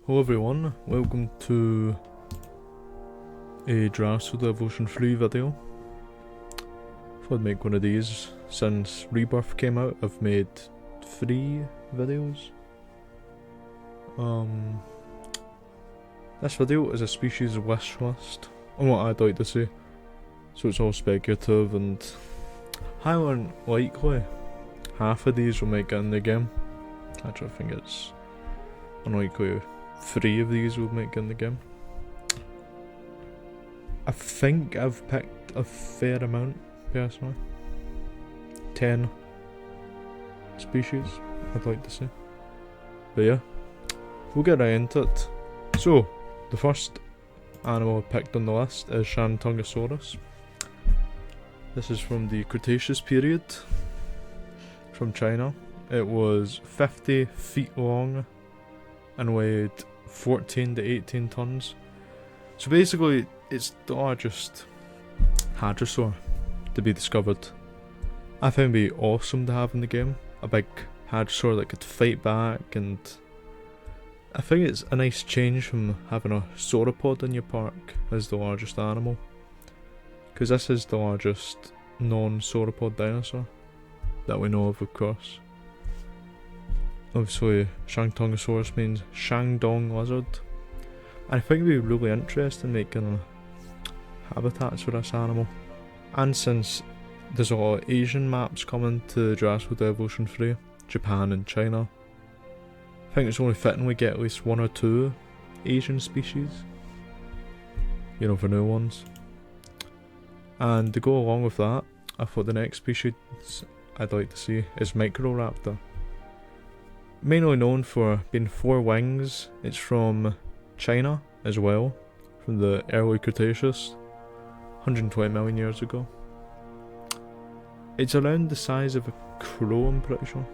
Hello everyone, welcome to a Jwe3 Evolution 3 video. Thought I'd make one of these. Since Rebirth came out, I've made 3 videos. This video is a species wish list, on what I'd like to say. So it's all speculative and highly unlikely half of these will make it in the game. Actually, I think it's unlikely 3 of these will make it in the game. I think I've picked a fair amount, personally. 10 species, I'd like to say. But yeah, we'll get right into it. So, the first animal I picked on the list is Shantungosaurus. This is from the Cretaceous period, from China. It was 50 feet long and weighed 14 to 18 tons. So basically, it's the largest hadrosaur to be discovered. I think it'd be awesome to have in the game. A big hadrosaur that could fight back, and I think it's a nice change from having a sauropod in your park as the largest animal. Because this is the largest non-sauropod dinosaur that we know of course. Obviously, Shantungosaurus means Shandong lizard. I think it'd be really interesting making habitats for this animal. And since there's a lot of Asian maps coming to Jwe3 Evolution 3, Japan and China, I think it's only fitting we get at least 1 or 2 Asian species. You know, for new ones. And to go along with that, I thought the next species I'd like to see is Microaptor. Mainly known for being 4 wings, it's from China as well, from the early Cretaceous, 120 million years ago. It's around the size of a crow, I'm pretty sure.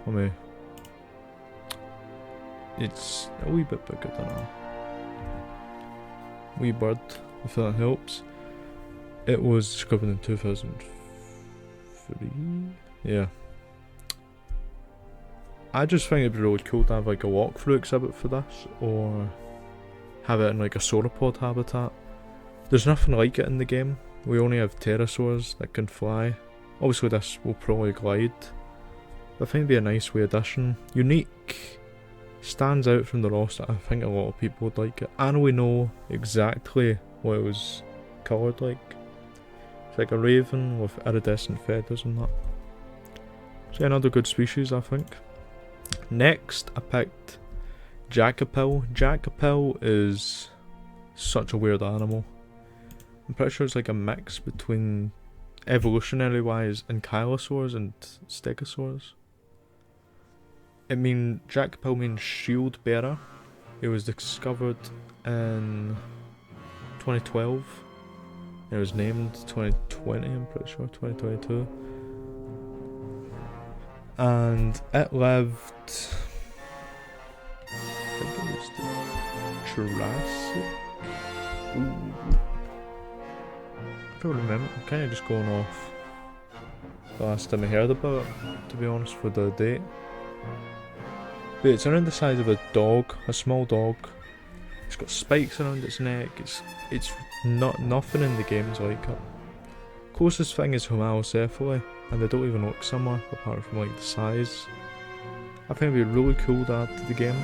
It's a wee bit bigger than a wee bird, if that helps. It was discovered in 2003? Yeah. I just think it'd be really cool to have like a walkthrough exhibit for this, or have it in like a sauropod habitat. There's nothing like it in the game. We only have pterosaurs that can fly. Obviously this will probably glide. But I think it'd be a nice wee addition. Unique. Stands out from the roster. I think a lot of people would like it. And we know exactly what it was coloured like. It's like a raven with iridescent feathers and that. So another good species, I think. Next, I picked Jackapill. Jackapill is such a weird animal. I'm pretty sure it's like a mix between, evolutionary wise, ankylosaurs and stegosaurus. Jackapill means shield bearer. It was discovered in 2012. It was named 2020, I'm pretty sure, 2022. And it lived, I think it was the Triacic? Ooh. I don't remember, I'm kind of just going off the last time I heard about it, to be honest, for the date. But it's around the size of a dog, a small dog. It's got spikes around its neck. It's not nothing in the game is like it. Closest thing is Homocephali, and they don't even look similar apart from like the size. I think it'd be really cool to add to the game.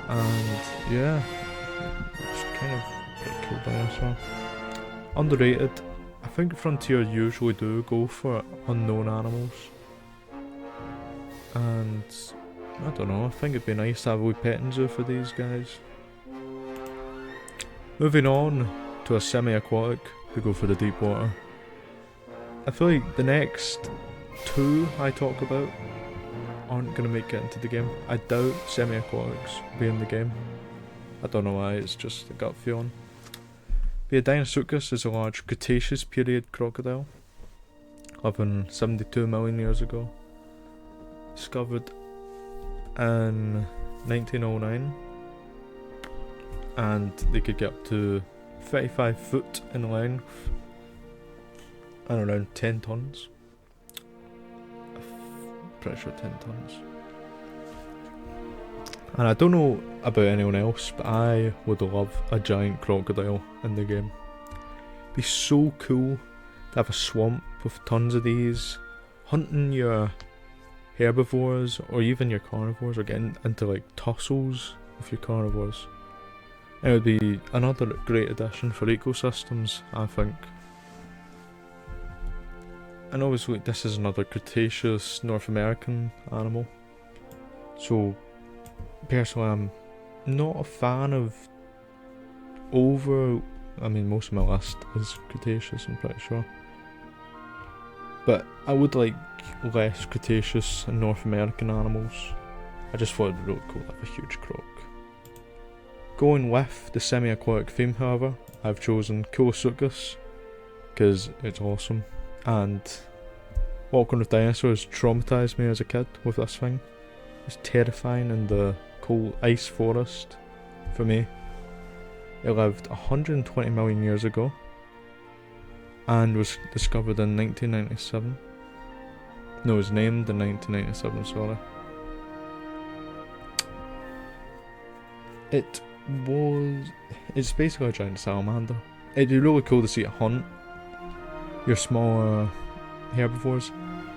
And yeah, it's kind of a cool dinosaur. Underrated. I think Frontier usually do go for unknown animals. And I don't know, I think it'd be nice to have a wee petting zoo for these guys. Moving on to a semi-aquatic, to go for the deep water. I feel like the next 2 I talk about aren't going to make it into the game. I doubt semi-aquatics will be in the game. I don't know why, it's just a gut feeling. Theodinosa is a large Cretaceous period crocodile, living 72 million years ago. Discovered in 1909, and they could get up to 35 foot in length and around 10 tons. I'm pretty sure 10 tons. And I don't know about anyone else, but I would love a giant crocodile in the game. It'd be so cool to have a swamp with tons of these, hunting your herbivores or even your carnivores, or getting into like tussles with your carnivores. It would be another great addition for ecosystems, I think. And obviously this is another Cretaceous North American animal. So personally I'm not a fan of most of my list is Cretaceous, I'm pretty sure. But I would like less Cretaceous and North American animals. I just thought it would be really cool to have a huge croc. Going with the semi-aquatic theme, however, I've chosen Kulucus because it's awesome, and walking with dinosaurs traumatised me as a kid with this thing. It's terrifying in the cold ice forest for me. It lived 120 million years ago and was discovered in 1997. No, it was named in 1997, sorry. It's basically a giant salamander. It'd be really cool to see it hunt your smaller herbivores.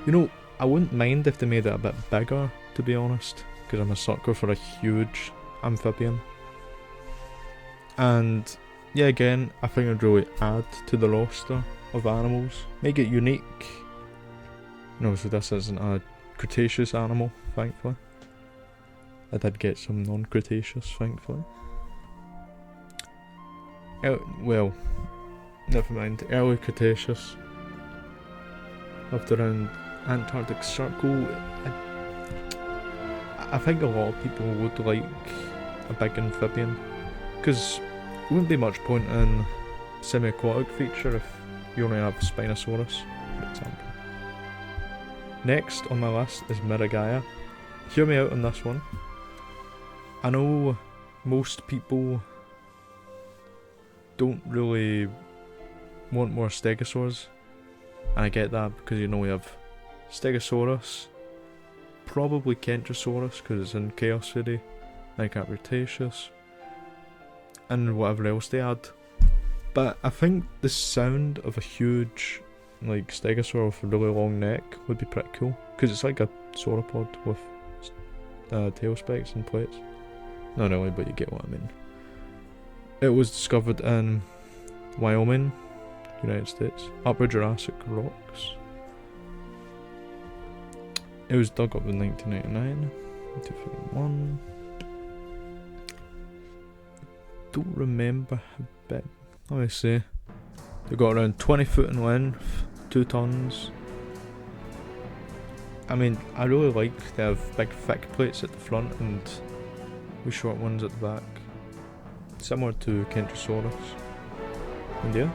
You know, I wouldn't mind if they made it a bit bigger, to be honest, because I'm a sucker for a huge amphibian. And yeah, again, I think it'd really add to the roster of animals, make it unique. No, so this isn't a Cretaceous animal, thankfully. I did get some non-Cretaceous, thankfully. Well, never mind. Early Cretaceous. Lived around Antarctic Circle. I think a lot of people would like a big amphibian, because there wouldn't be much point in semi-aquatic feature if you only have Spinosaurus, for example. Next on my list is Miragaia. Hear me out on this one. I know most people don't really want more Stegosaurs, and I get that because you know we have Stegosaurus, probably Kentrosaurus because it's in Chaos City, Microaptor, and whatever else they add. But I think the sound of a huge like Stegosaur with a really long neck would be pretty cool, because it's like a sauropod with tail spikes and plates. Not really, but you get what I mean. It was discovered in Wyoming, United States, Upper Jurassic rocks. It was dug up in 1999, 2001. Don't remember how big. Let me see. They got around 20 foot in length, 2 tons. I mean, I really like they have big thick plates at the front and wee short ones at the back. Similar to Kentrosaurus. And yeah,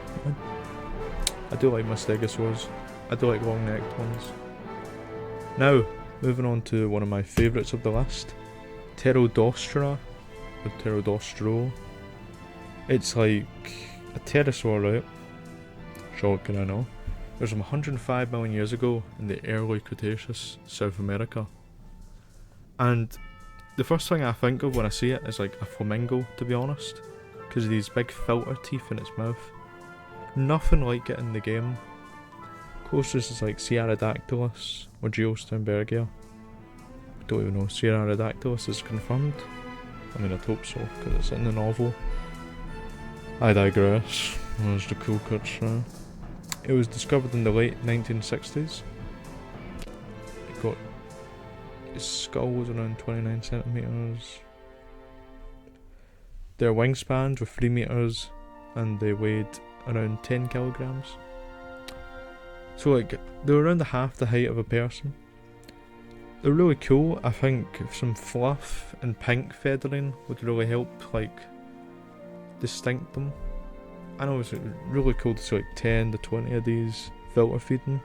I do like my Stegosaurs. I do like long necked ones. Now, moving on to one of my favourites of the list. Pterodactylus, or Pterodactylus. It's like a pterosaur, right? Shocking, I know. It was from 105 million years ago in the early Cretaceous, South America. And the first thing I think of when I see it is like a flamingo, to be honest, because of these big filter teeth in its mouth. Nothing like it in the game. Closest is like Pterodactylus or Geosternbergia. I don't even know if Pterodactylus is confirmed. I mean, I'd hope so, because it's in the novel. I digress. There's the cool cuts now. It was discovered in the late 1960s. It got its skull was around 29 centimeters. Their wingspans were 3 meters and they weighed around 10 kilograms. So like, they were around half the height of a person. They're really cool. I think some fluff and pink feathering would really help like distinct them. I know it's really cool to see like 10 to 20 of these filter feeding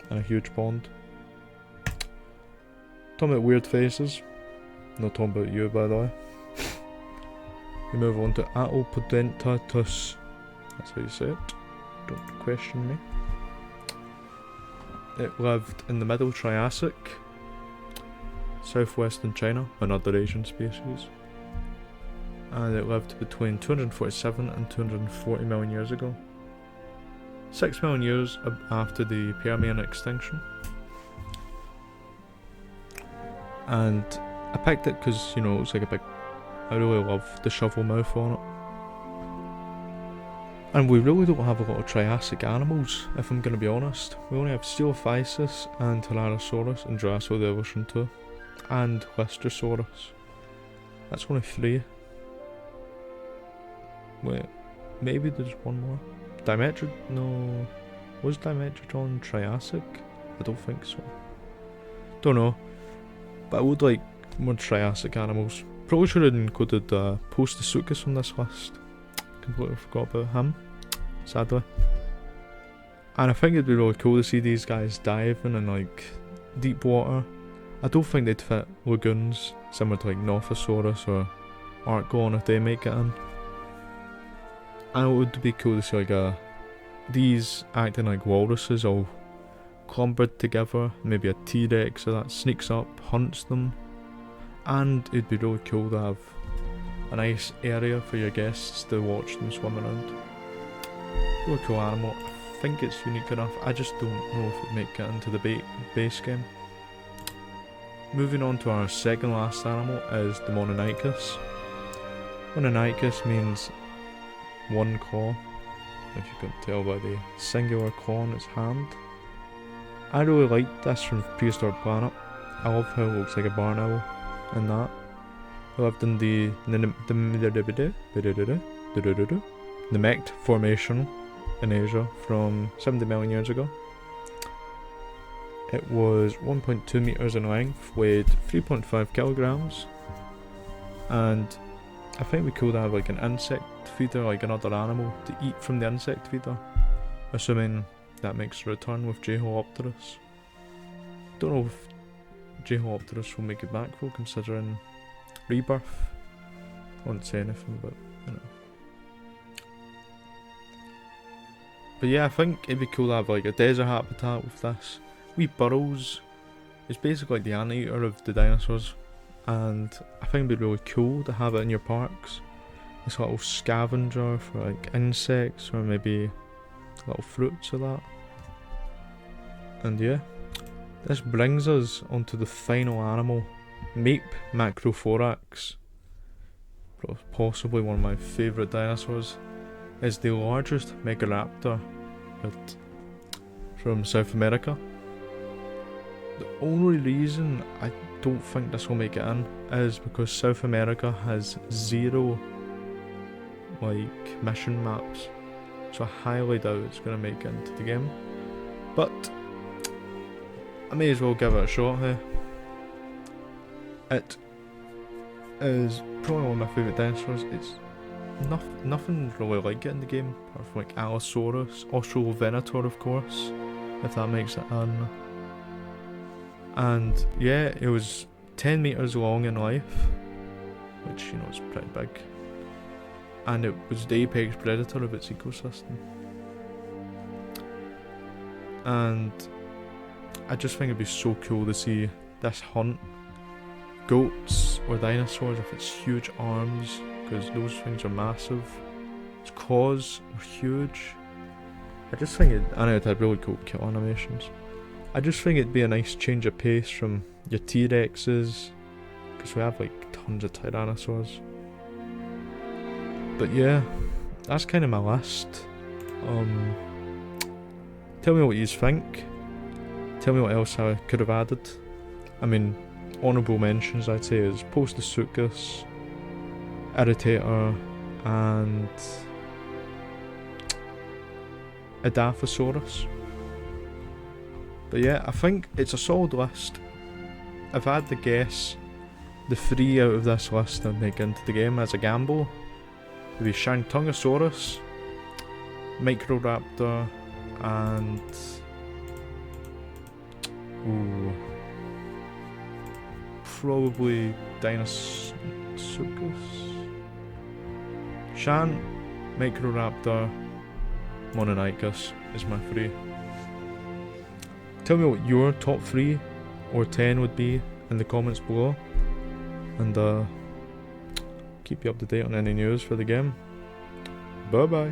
in a huge pond. Talking about weird faces, not talking about you by the way. We move on to Atelpodentatus. That's how you say it. Don't question me. It lived in the middle Triassic. southwestern China, another Asian species. And it lived between 247 and 240 million years ago. 6 million years after the Permian extinction. And I picked it because, you know, it looks like a big... I really love the shovel mouth on it. And we really don't have a lot of Triassic animals, if I'm going to be honest. We only have Stegosaurus and Tyrannosaurus and Jwe3 the evolution too. And Wishlist. That's only 3. Wait, maybe there's one more. No. Was Dimetrodon Triassic? I don't think so. Don't know. But I would like more Triassic animals. Probably should have included Kulucus on this list. Completely forgot about him, sadly. And I think it'd be really cool to see these guys diving in like deep water. I don't think they'd fit lagoons similar to like Nothosaurus or Argon if they make it in. And it would be cool to see like these acting like walruses all clumbered together. Maybe a T-Rex or that sneaks up, hunts them. And it'd be really cool to have a nice area for your guests to watch them swim around. Really cool animal. I think it's unique enough. I just don't know if it'd make it into the base game. Moving on to our second last animal is the Moniteus. Moniteus means one claw, if you can tell by the singular claw on its hand. I really like this from Prehistoric Planet. I love how it looks like a barn owl in that. I lived in the Namek Formation in Asia from 70 million years ago. It was 1.2 meters in length, weighed 3.5 kilograms, and I think we could have like an insect feeder, like another animal, to eat from the insect feeder, assuming that makes a return with Jackapill. Don't know if Jackapill will make it back though, considering rebirth. I won't say anything, but you know. But yeah, I think it'd be cool to have like a desert habitat with this. Wee burrows. It's basically like the anteater of the dinosaurs, and I think it'd be really cool to have it in your parks. This little scavenger for like insects or maybe little fruits or that. And yeah, this brings us onto the final animal, Macrothorax. Possibly one of my favourite dinosaurs. Is the largest Megaraptor from South America. The only reason I don't think this will make it in is because South America has 0 like mission maps, so I highly doubt it's going to make it into the game, but I may as well give it a shot here. It is probably one of my favourite dinosaurs. It's nothing really like it in the game, apart from like Allosaurus, Venator of course, if that makes it in. And yeah, it was 10 meters long in life, which you know is pretty big. And it was the apex predator of its ecosystem. And I just think it'd be so cool to see this hunt goats or dinosaurs with its huge arms, because those things are massive. Its claws are huge. I just think it had really cool kill animations. I just think it'd be a nice change of pace from your T-Rexes, because we have like tons of Tyrannosaurs. But yeah, that's kind of my list. Tell me what you think. Tell me what else I could have added. I mean, honourable mentions I'd say is Pterodactylus, Irritator, and Edaphosaurus. But yeah, I think it's a solid list. If I had to guess, the 3 out of this list I'd make into the game as a gamble would be Shantungosaurus, Microaptor, and probably Dinosaurus. Shan, Microaptor, Moniteus is my 3. Tell me what your top 3 or 10 would be in the comments below, and keep you up to date on any news for the game. Bye bye.